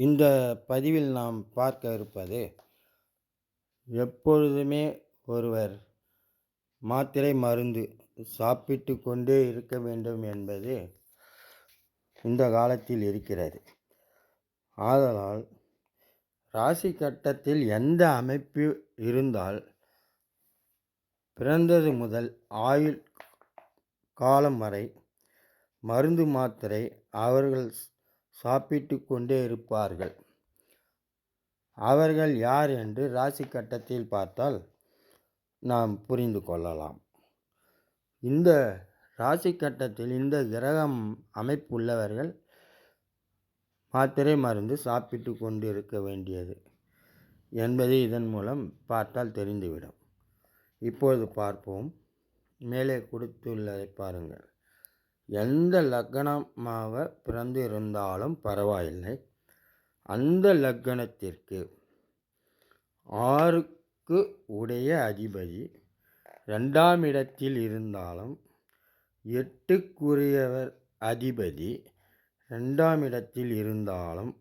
இந்த பதிவில் நாம் பார்க்க இருப்பது, எப்பொழுதுமே ஒருவர் மாத்திரை மருந்து சாப்பிட்டு கொண்டே இருக்க வேண்டும் என்பது இந்த காலத்தில் இருக்கிறது. ஆதலால் ராசி கட்டத்தில் எந்த அமைப்பு இருந்தால் பிறந்தது முதல் ஆயுள் காலம் வரை மருந்து மாத்திரை அவர்கள் சாப்பிட்டு கொண்டே இருப்பார்கள். அவர்கள் யார் என்று ராசி கட்டத்தில் பார்த்தால் நாம் புரிந்து கொள்ளலாம். இந்த ராசி கட்டத்தில் இந்த கிரகம் அமைப்பு உள்ளவர்கள் மாத்திரை மருந்து சாப்பிட்டு கொண்டு இருக்க வேண்டியது என்பதை இதன் மூலம் பார்த்தால் தெரிந்துவிடும். இப்பொழுது பார்ப்போம். மேலே கொடுத்துள்ளதை பாருங்கள். எந்த லக்னமாக பிறந்து இருந்தாலும் பரவாயில்லை, அந்த லக்னத்திற்கு 6க்கு உடைய அதிபதி 2ஆம் இடத்தில் இருந்தாலும் 8க்குரியவர் அதிபதி 2ஆம் இடத்தில் இருந்தாலும்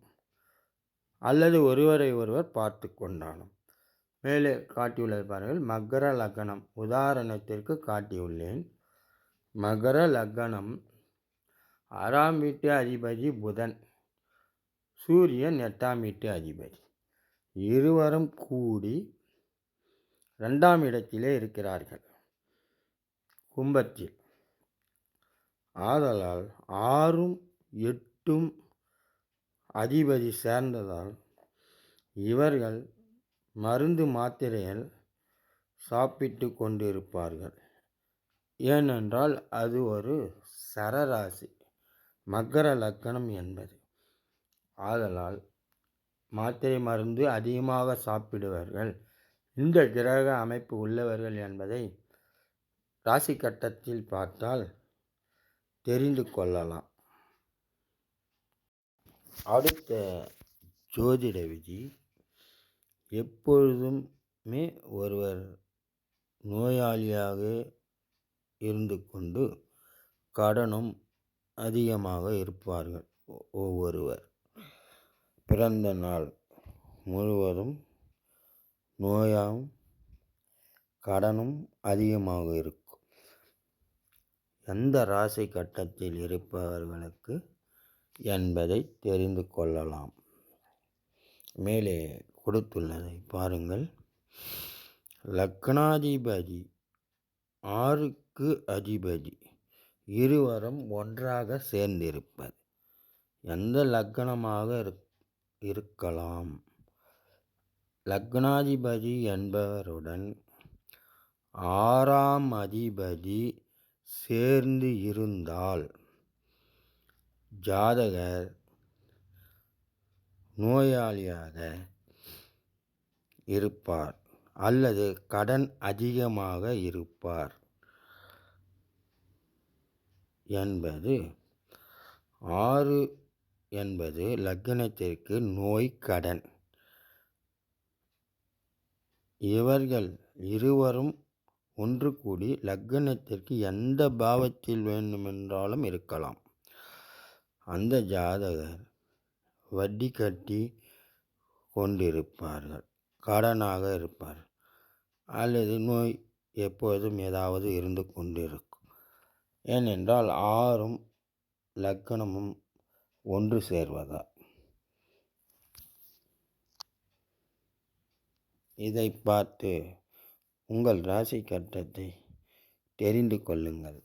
அல்லது ஒருவரை ஒருவர் பார்த்து கொண்டாலும், மேலே காட்டியுள்ளது பாருங்கள். மகர லக்னம் உதாரணத்திற்கு காட்டியுள்ளேன். மகர லக்னம் 6ஆம் வீட்டு அதிபதி புதன், சூரியன் 8ஆம் வீட்டு அதிபதி, இருவரும் கூடி 2ஆம் இடத்திலே இருக்கிறார்கள் கும்பத்தில். ஆதலால் 6ம் 8ம் அதிபதி சேர்ந்ததால் இவர்கள் மருந்து மாத்திரைகள் சாப்பிட்டு கொண்டிருப்பார்கள். ஏனென்றால் அது ஒரு சரராசி மகர லக்னம் என்பது. ஆதலால் மாத்திரை மருந்து அதிகமாக சாப்பிடுவார்கள் இந்த கிரக அமைப்பு உள்ளவர்கள் என்பதை ராசி கட்டத்தில் பார்த்தால் தெரிந்து கொள்ளலாம். அடுத்த ஜோதிட விதி, எப்பொழுதுமே ஒருவர் நோயாளியாக இருந்து கொண்டு கடனும் அதிகமாக இருப்பார்கள். ஒவ்வொருவர் பிறந்த நாள் முழுவதும் நோயாகவும் கடனும் அதிகமாக இருக்கும். எந்த ராசி கட்டத்தில் இருப்பவர்களுக்கு என்பதை தெரிந்து கொள்ளலாம். மேலே கொடுத்துள்ளதை பாருங்கள். லக்னாதிபதி 6க்கு அதிபதி இருவரும் ஒன்றாக சேர்ந்திருப்பது எந்த லக்னமாக இருக்கலாம். லக்னாதிபதி என்பவருடன் 6ஆம் அதிபதி சேர்ந்து இருந்தால் ஜாதகர் நோயாளியாக இருப்பார் அல்லது கடன் அதிகமாக இருப்பார் என்பது. 6 என்பது லக்னத்திற்கு நோய், கடன். இவர்கள் இருவரும் ஒன்று கூடி லக்னத்திற்கு எந்த பாவத்தில் வேண்டுமென்றாலும் இருக்கலாம். அந்த ஜாதகர் வட்டி கட்டி கொண்டிருப்பார்கள், கடனாக இருப்பார் அல்லது நோய் எப்போதும் ஏதாவது இருந்து கொண்டிருக்கும். ஏனென்றால் 6ம் லக்னமும் ஒன்று சேர்வதா. இதை பார்த்து உங்கள் ராசி கட்டத்தை தெரிந்து கொள்ளுங்கள்.